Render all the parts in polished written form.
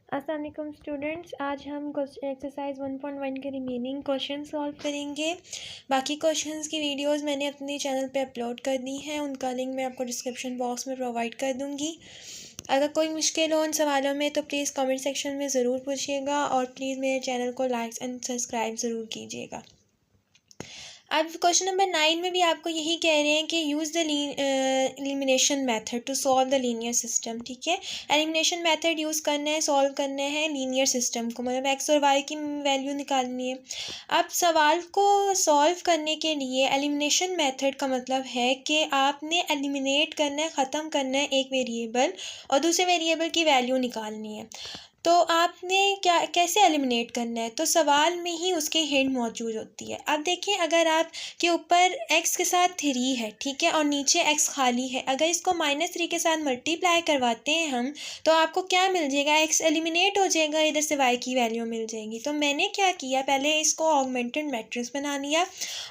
अस्सलाम वालेकुम स्टूडेंट्स, आज हम एक्सरसाइज 1.1 के रिमेनिंग क्वेश्चन सॉल्व करेंगे। बाकी क्वेश्चंस की वीडियोस मैंने अपने चैनल पे अपलोड कर दी हैं, उनका लिंक मैं आपको डिस्क्रिप्शन बॉक्स में प्रोवाइड कर दूँगी। अगर कोई मुश्किल हो उन सवालों में तो प्लीज़ कमेंट सेक्शन में ज़रूर पूछिएगा और प्लीज़ मेरे चैनल को लाइक एंड सब्सक्राइब ज़रूर कीजिएगा। अब क्वेश्चन नंबर 9 में भी आपको यही कह रहे हैं कि use the elimination method to solve the linear system. ठीक है, एलिमिनेशन मेथड यूज़ करना है, सॉल्व करना है लीनियर सिस्टम को, मतलब एक्स और वाई की वैल्यू निकालनी है। अब सवाल को सॉल्व करने के लिए एलिमिनेशन मेथड का मतलब है कि आपने एलिमिनेट करना है, ख़त्म करना है एक वेरिएबल और दूसरे वेरिएबल की वैल्यू निकालनी है। तो आपने क्या कैसे एलिमिनेट करना है, तो सवाल में ही उसकी हिंट मौजूद होती है। अब देखिए, अगर आप के ऊपर x के साथ 3 है, ठीक है, और नीचे x खाली है, अगर इसको -3 के साथ मल्टीप्लाई करवाते हैं हम, तो आपको क्या मिल जाएगा, x एलिमिनेट हो जाएगा, इधर से y की वैल्यू मिल जाएगी। तो मैंने क्या किया, पहले इसको ऑगमेंटेड मैट्रिक्स बना लिया।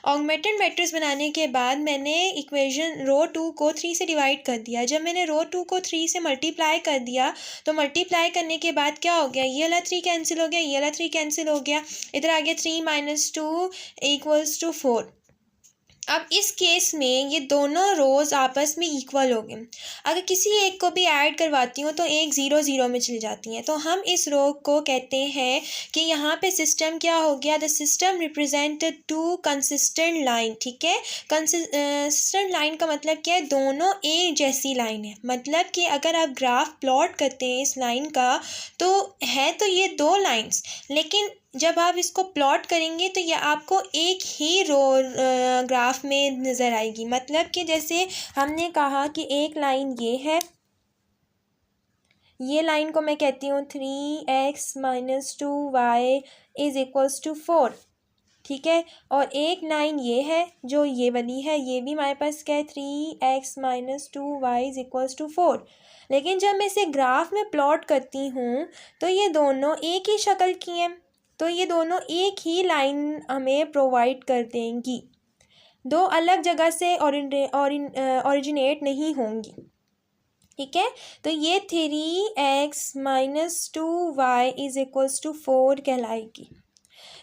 ऑगमेंटेड मैट्रिक्स बनाने के बाद मैंने इक्वेशन रो 2 को 3 से डिवाइड कर दिया। जब मैंने रो 2 को 3 से मल्टीप्लाई कर दिया तो मल्टीप्लाई करने के बाद क्या हो गया, ये वाला 3 कैंसिल हो गया, ये वाला 3 कैंसिल हो गया, इधर आ गया 3 - 2 = 4। अब इस केस में ये दोनों रोज़ आपस में इक्वल हो गए। अगर किसी एक को भी ऐड करवाती हूँ तो एक 0 0 में चली जाती हैं। तो हम इस रो को कहते हैं कि यहाँ पे सिस्टम क्या हो गया, the system represent 2 consistent line. ठीक है, कंसिस्टेंट लाइन का मतलब क्या है, दोनों एक जैसी लाइन है। मतलब कि अगर आप ग्राफ प्लॉट करते हैं इस लाइन का, तो है तो ये दो लाइन्स, लेकिन जब आप इसको प्लॉट करेंगे तो ये आपको एक ही रो ग्राफ में नज़र आएगी। मतलब कि जैसे हमने कहा कि एक लाइन ये है, ये लाइन को मैं कहती हूँ 3x - 2y = 4। ठीक है, और एक लाइन ये है जो ये वाली है, ये भी हमारे पास क्या है, 3x - 2y = 4। लेकिन जब मैं इसे ग्राफ में प्लॉट करती हूँ तो ये दोनों एक ही शक्ल की हैं, तो ये दोनों एक ही लाइन हमें प्रोवाइड कर देंगी, दो अलग जगह से ओरिजिनेट नहीं होंगी। ठीक है, तो ये 3x - 2y = 4 कहलाएगी।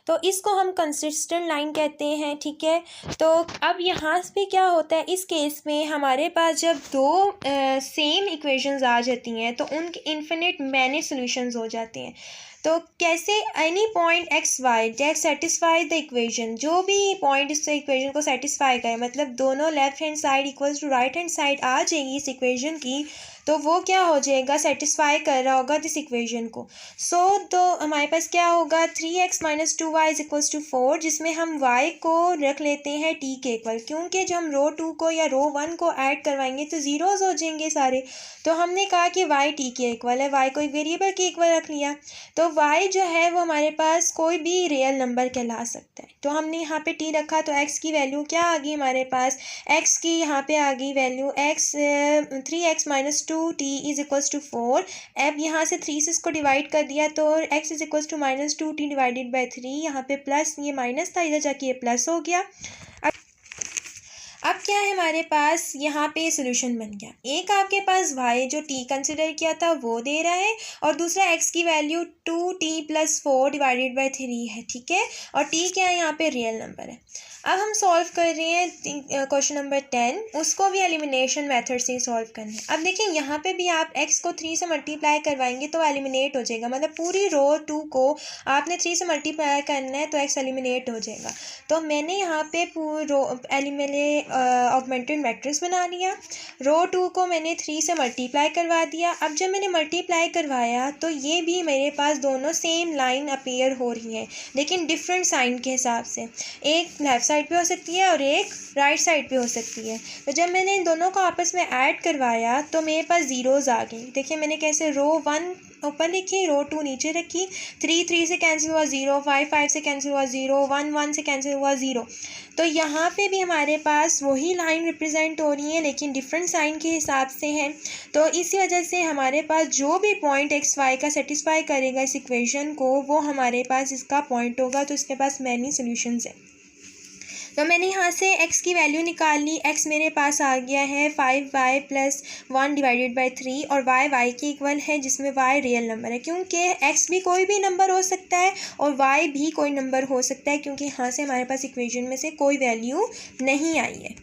तो इसको हम कंसिस्टेंट लाइन कहते हैं। ठीक है, तो अब यहाँ पे क्या होता है, इस केस में हमारे पास जब दो सेम इक्वेशंस आ जाती हैं तो उनके इन्फिनिट मैनी सॉल्यूशंस हो जाते हैं। तो कैसे, any point X Y that satisfy the equation, जो भी पॉइंट इस इक्वेशन को सेटिस्फाई करे, मतलब दोनों left hand side equals to right hand side आ जाएगी इस इक्वेशन की, तो वो क्या हो जाएगा, सेटिस्फाई कर रहा होगा दिस इक्वेशन को। तो हमारे पास क्या होगा, 3x - 2y = 4, जिसमें हम y को रख लेते हैं t के इक्वल, क्योंकि जब हम रो 2 को या रो 1 को ऐड करवाएंगे तो ज़ीरोज़ हो जाएंगे सारे। तो हमने कहा कि y t के इक्वल है, y को एक वेरिएबल के इक्वल रख लिया। तो y जो है वो हमारे पास कोई भी रियल नंबर कहला सकता है। तो हमने यहाँ पे t रखा, तो x की वैल्यू क्या आ गई हमारे पास, x की यहाँ पे आ गई वैल्यू 3x - 2t = 4। अब यहाँ से 3 से इसको डिवाइड कर दिया तो x = -2t / 3, यहाँ पे प्लस, ये माइनस था, इधर जाके ये प्लस हो गया। अब क्या है हमारे पास, यहाँ पे सोल्यूशन बन गया। एक आपके पास y जो t कंसिडर किया था वो दे रहा है, और दूसरा x की वैल्यू 2t + 4 / 3 है। ठीक है, और t क्या है, यहाँ पे रियल नंबर है। अब हम सॉल्व कर रहे हैं क्वेश्चन नंबर 10, उसको भी एलिमिनेशन मेथड से सॉल्व करना है। अब देखिए, यहाँ पे भी आप x को 3 से मल्टीप्लाई करवाएंगे तो एलिमिनेट हो जाएगा, मतलब पूरी रो 2 को आपने 3 से मल्टीप्लाई करना है तो x एलिमिनेट हो जाएगा। तो मैंने यहाँ पे ऑगमेंटेड मैट्रिक्स बना लिया, रो 2 को मैंने 3 से मल्टीप्लाई करवा दिया। अब जब मैंने मल्टीप्लाई करवाया तो ये भी मेरे पास दोनों सेम लाइन अपीयर हो रही हैं, लेकिन डिफरेंट साइन के हिसाब से, एक लेफ़्ट साइड पे हो सकती है और एक राइट साइड पे हो सकती है। तो जब मैंने इन दोनों को आपस में ऐड करवाया तो मेरे पास ज़ीरोज़ आ गई। देखिए मैंने कैसे, रो 1 ऊपर लिखी, रो 2 नीचे रखी, 3 3 से कैंसिल हुआ 0, 5 5 से कैंसिल हुआ 0, 1 1 से कैंसिल हुआ 0। तो यहाँ पे भी हमारे पास वही लाइन रिप्रेजेंट हो रही है, लेकिन डिफरेंट साइन के हिसाब से हैं। तो इसी वजह से हमारे पास जो भी पॉइंट एक्स वाई का सेटिस्फाई करेगा इस इक्वेशन को, वो हमारे पास इसका पॉइंट होगा। तो इसके पास मैनी सोल्यूशंस है। तो मैंने यहाँ से x की वैल्यू निकाल ली। x मेरे पास आ गया है 5y + 1 डिवाइडेड बाई 3 और y के इक्वल है, जिसमें y रियल नंबर है, क्योंकि x भी कोई भी नंबर हो सकता है और y भी कोई नंबर हो सकता है, क्योंकि यहाँ से हमारे पास इक्वेशन में से कोई वैल्यू नहीं आई है।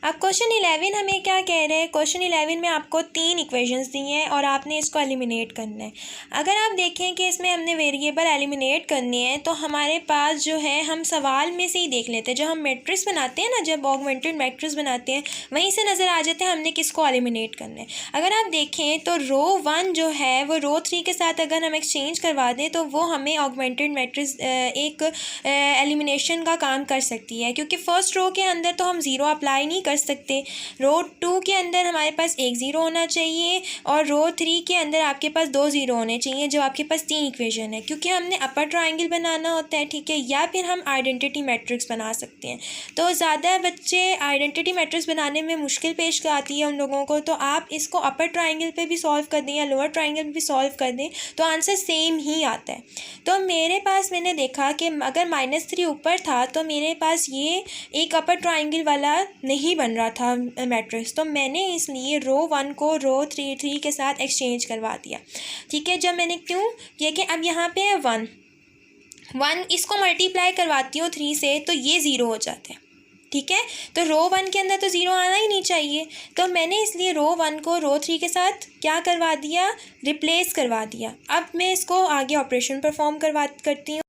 अब क्वेश्चन 11 हमें क्या कह रहे हैं। क्वेश्चन 11 में आपको 3 इक्वेशंस दी हैं और आपने इसको एलिमिनेट करना है। अगर आप देखें कि इसमें हमने वेरिएबल एलिमिनेट करने हैं तो हमारे पास जो है, हम सवाल में से ही देख लेते हैं, जब हम मैट्रिक्स बनाते हैं ना, जब ऑगमेंटेड मैट्रिक्स बनाते हैं वहीं से नज़र आ जाते हैं हमने किसको एलिमिनेट करना है। अगर आप देखें तो रो 1 जो है वो रो 3 के साथ अगर हम एक्सचेंज करवा दें तो वो हमें ऑगमेंटेड मैट्रिक्स एक एलिमिनेशन का काम कर सकती है, क्योंकि फर्स्ट रो के अंदर तो हम ज़ीरो अप्लाई नहीं कर सकते। रो 2 के अंदर हमारे पास एक ज़ीरो होना चाहिए और रो 3 के अंदर आपके पास 2 ज़ीरो होने चाहिए, जब आपके पास 3 इक्वेशन है, क्योंकि हमने अपर ट्रायंगल बनाना होता है, ठीक है, या फिर हम आइडेंटिटी मैट्रिक्स बना सकते हैं। तो ज़्यादा बच्चे आइडेंटिटी मैट्रिक्स बनाने में मुश्किल पेश आती है उन लोगों को, तो आप इसको अपर ट्रायंगल पे भी सॉल्व कर दें या लोअर ट्रायंगल पे भी सॉल्व कर दें तो आंसर सेम ही आता है। तो मेरे पास, मैंने देखा कि अगर -3 ऊपर था तो मेरे पास ये एक अपर ट्रायंगल वाला नहीं बन रहा था मैट्रिक्स, तो मैंने इसलिए रो 1 को रो 3 के साथ एक्सचेंज करवा दिया, ठीक है। जब मैंने क्यों किया कि अब यहाँ पे है 1 इसको मल्टीप्लाई करवाती हूँ 3 से तो ये ज़ीरो हो जाता है, ठीक है। तो रो 1 के अंदर तो ज़ीरो आना ही नहीं चाहिए, तो मैंने इसलिए रो 1 को रो 3 के साथ क्या करवा दिया, रिप्लेस करवा दिया। अब मैं इसको आगे ऑपरेशन परफॉर्म करती हूँ।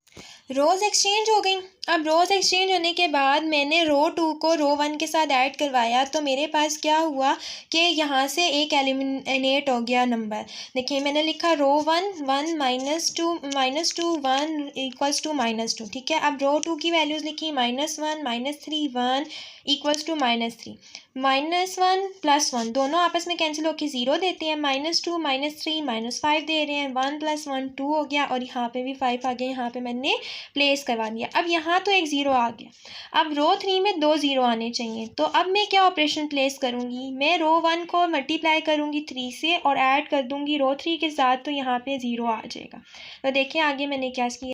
रोज़ एक्सचेंज हो गई। अब रोज़ एक्सचेंज होने के बाद मैंने रो 2 को रो 1 के साथ ऐड करवाया, तो मेरे पास क्या हुआ कि यहाँ से एक एलिमिनेट हो गया नंबर। देखिए मैंने लिखा रो 1 1 -2 1 इक्वल्स टू -2, ठीक है। अब रो 2 की वैल्यूज़ लिखी -1 -3 1 इक्वल्स टू -3 -1 + 1 दोनों आपस में कैंसिल होकर ज़ीरो देते हैं, -2 -3 -5 दे रहे हैं, 1 + 1 2 हो गया और यहाँ पे भी 5 आ गया, यहाँ पे मैंने प्लेस करवा दिया। अब यहाँ तो एक ज़ीरो आ गया, अब रो 3 में 2 ज़ीरो आने चाहिए, तो अब मैं क्या ऑपरेशन प्लेस करूँगी, मैं रो 1 को मल्टीप्लाई करूँगी 3 से और ऐड कर दूँगी रो 3 के साथ, तो यहाँ पे ज़ीरो आ जाएगा। तो देखिए आगे मैंने क्या किया।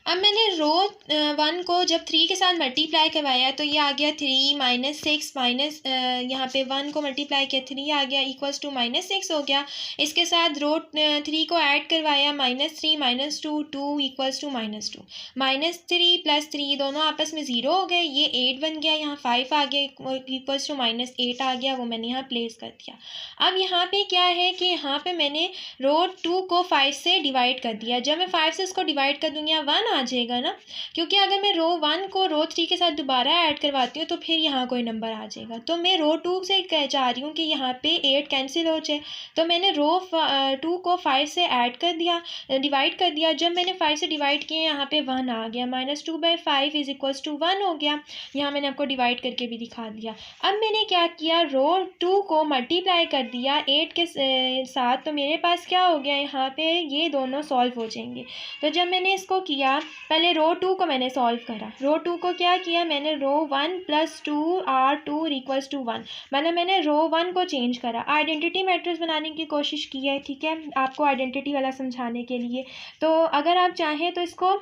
अब मैंने रो 1 को जब 3 के साथ मल्टीप्लाई करवाया तो ये आ गया 3 -6 माइनस यहाँ पे 1 को मल्टीप्लाई किया 3 आ गया इक्वल्स टू -6 हो गया। इसके साथ रो 3 को ऐड करवाया -3 -2 2 इक्वल्स टू -2 -3 + 3 दोनों आपस में ज़ीरो हो गए, ये 8 बन गया, यहाँ 5 आ गया इक्वल्स टू -8 आ गया, वो मैंने यहाँ प्लेस कर दिया। अब यहाँ पे क्या है कि यहाँ पे मैंने रो 2 को 5 से डिवाइड कर दिया, जब मैं 5 से इसको डिवाइड कर दूँगी 1 आ जाएगा ना, क्योंकि अगर मैं रो 1 को रो 3 के साथ दोबारा ऐड करवाती हूँ तो फिर यहाँ कोई नंबर आ जाएगा। तो मैं रो 2 से चाह रही हूँ कि यहाँ पे 8 कैंसिल हो जाए, तो मैंने रो 2 को 5 से ऐड कर दिया, डिवाइड कर दिया। जब मैंने 5 से डिवाइड किया यहाँ पे 1 आ गया, -2/5 इज इक्वल्स टू 1 हो गया। यहाँ मैंने आपको डिवाइड करके भी दिखा दिया। अब मैंने क्या किया, रो 2 को मल्टीप्लाई कर दिया 8 के साथ, तो मेरे पास क्या हो गया, यहाँ पे ये दोनों सॉल्व हो जाएंगे। तो जब मैंने इसको किया, पहले रो 2 को मैंने सॉल्व करा, रो 2 को क्या किया मैंने, रो 1 + 2 R2 इक्वल्स टू 1, मतलब मैंने रो 1 को चेंज करा, आइडेंटिटी मैट्रिक्स बनाने की कोशिश की है, ठीक है, आपको आइडेंटिटी वाला समझाने के लिए। तो अगर आप चाहें तो इसको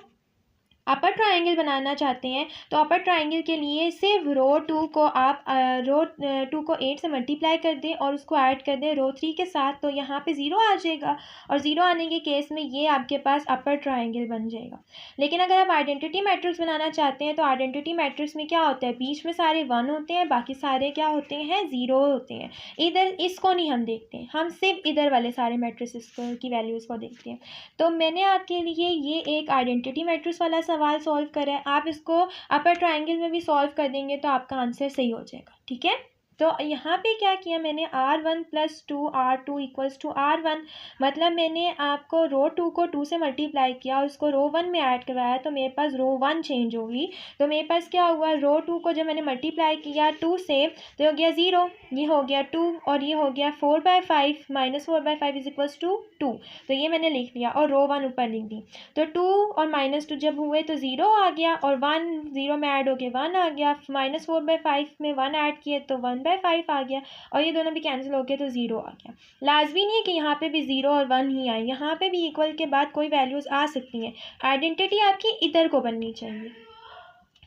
अपर ट्रायंगल बनाना चाहते हैं तो अपर ट्रायंगल के लिए सिर्फ रो 2 को आप रो 2 को 8 से मल्टीप्लाई कर दें और उसको ऐड कर दें रो 3 के साथ, तो यहाँ पे ज़ीरो आ जाएगा और ज़ीरो आने के केस में ये आपके पास अपर ट्रायंगल बन जाएगा। लेकिन अगर आप आइडेंटिटी मैट्रिक्स बनाना चाहते हैं तो आइडेंटिटी मैट्रिक्स में क्या होता है, बीच में सारे 1 होते हैं, बाकी सारे क्या होते हैं, ज़ीरो होते हैं। इधर इसको नहीं हम देखते हैं, हम सिर्फ इधर वाले सारे मैट्रिक्स की वैल्यूज़ को देखते हैं। तो मैंने आपके लिए ये एक आइडेंटिटी मैट्रिक्स वाला सवाल सॉल्व करा है, आप इसको अपर ट्रायंगल में भी सॉल्व कर देंगे तो आपका आंसर सही हो जाएगा, ठीक है। तो यहाँ पे क्या किया मैंने, R1 + 2 R2 equals to R1, मतलब मैंने आपको रो 2 को 2 से मल्टीप्लाई किया और उसको रो 1 में ऐड करवाया, तो मेरे पास रो 1 चेंज होगी। तो मेरे पास क्या हुआ, रो 2 को जब मैंने मल्टीप्लाई किया 2 से तो हो गया 0, ये हो गया 2 और ये हो गया 4/5 -4/5 इज इक्वल्स टू 2, तो ये मैंने लिख लिया और रो 1 ऊपर लिख दी। तो 2 और -2 जब हुए तो 0 आ गया और 1 0 में ऐड हो गया 1 आ गया, -4/5 में 1 ऐड किए तो 1/5 आ गया और ये दोनों भी कैंसिल हो गए तो 0 आ गया। लाजमी नहीं है कि यहाँ पे भी 0 और 1 ही आए, यहाँ पे भी इक्वल के बाद कोई वैल्यूज़ आ सकती हैं। आइडेंटिटी आपकी इधर को बननी चाहिए,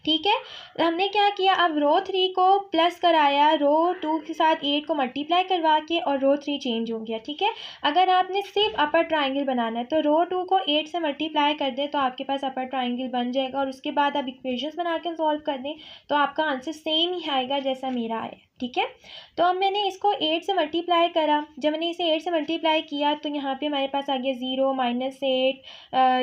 ठीक है। हमने क्या किया, अब रो 3 को प्लस कराया, रो 2 के साथ 8 को मल्टीप्लाई करवा के, और रो 3 चेंज हो गया। ठीक है। अगर आपने सिर्फ अपर ट्राइंगल बनाना है तो रो 2 को 8 से मल्टीप्लाई कर दें तो आपके पास अपर ट्राइंगल बन जाएगा, और उसके बाद आप इक्वेशंस बना के सॉल्व कर दें तो आपका आंसर सेम ही आएगा जैसा मेरा आया। ठीक है। तो अब मैंने इसको 8 से मल्टीप्लाई करा, जब मैंने इसे 8 से मल्टीप्लाई किया तो यहाँ पे हमारे पास आ गया 0 -8,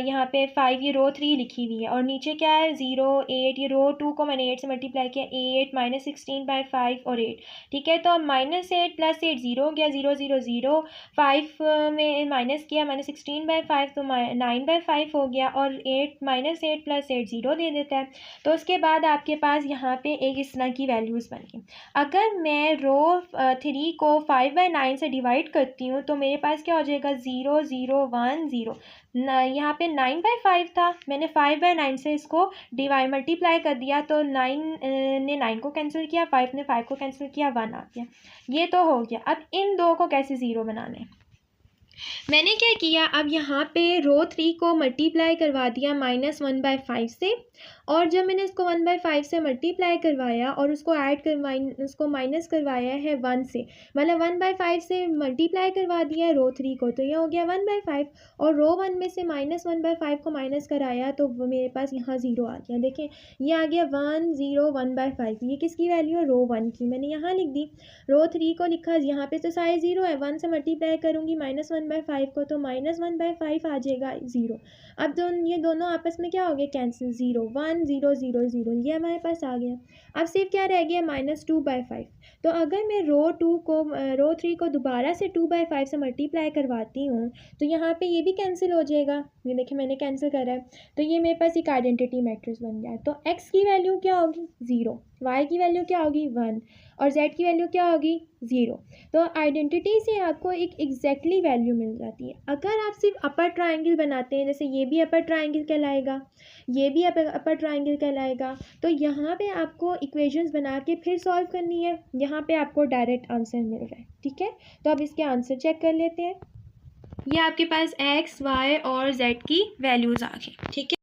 यहाँ पे 5, ये रो 3 लिखी हुई है, और नीचे क्या है 0 8, ये रो 2 को मैंने 8 से मल्टीप्लाई किया, 8 -16/5 और 8। ठीक है। तो अब -8 + 8 0 हो गया, 0 0 0, 5 में माइनस किया, -16/5 तो 9/5 हो गया, और 8 -8 + 8 0 दे देता है। तो उसके बाद आपके पास यहाँ पे एक इस तरह की वैल्यूज़ बन गई। अगर मैं रो 3 को 5/9 से डिवाइड करती हूँ तो मेरे पास क्या हो जाएगा, 0 0 1 0। यहाँ पे 9/5 था, मैंने 5/9 से इसको मल्टीप्लाई कर दिया तो 9 ने 9 को कैंसिल किया, 5 ने 5 को कैंसिल किया, 1 आ गया। ये तो हो गया। अब इन दो को कैसे ज़ीरो बनाना है, मैंने क्या किया, अब यहाँ पे रो 3 को मल्टीप्लाई करवा दिया -1/5 से, और जब मैंने इसको 1/5 से मल्टीप्लाई करवाया और उसको उसको माइनस करवाया है 1 से, मतलब 1/5 से मल्टीप्लाई करवा दिया है रो 3 को, तो ये हो गया 1/5, और रो 1 में से -1/5 को माइनस कराया तो मेरे पास यहाँ 0 आ गया। देखें ये आ गया 1 0 1/5, ये किसकी वैल्यू है, रो 1 की, मैंने यहाँ लिख दी। रो 3 को लिखा, यहाँ पे तो सारे 0 है, 1 से मल्टीप्लाई करूँगी -1/5 को तो -1/5 आ जाएगा 0। अब ये दोनों आपस में क्या हो गए, कैंसिल, 0 1 0 0 0, ये हमारे पास आ गया। अब सिर्फ क्या रह गया, -2/5। तो अगर मैं रो 3 को दोबारा से 2/5 से मल्टीप्लाई करवाती हूँ तो यहाँ पे ये भी कैंसिल हो जाएगा। ये देखिए मैंने कैंसिल करा है, तो ये मेरे पास एक आइडेंटिटी मैट्रिक्स बन गया है। तो x की वैल्यू क्या होगी, 0, y की वैल्यू क्या होगी, 1, और z की वैल्यू क्या होगी, 0। तो आइडेंटिटी से आपको एक एग्जैक्टली वैल्यू मिल जाती है। अगर आप सिर्फ अपर ट्राइंगल बनाते हैं, जैसे ये भी अपर ट्राइंगल कहलाएगा, ये भी अपर ट्राइंगल कहलाएगा, तो यहाँ पे आपको इक्वेशंस बना के फिर सॉल्व करनी है, यहाँ पे आपको डायरेक्ट आंसर मिल रहा है। ठीक है। तो अब इसके आंसर चेक कर लेते हैं। ये आपके पास x, y और z की वैल्यूज़ आ गई। ठीक है।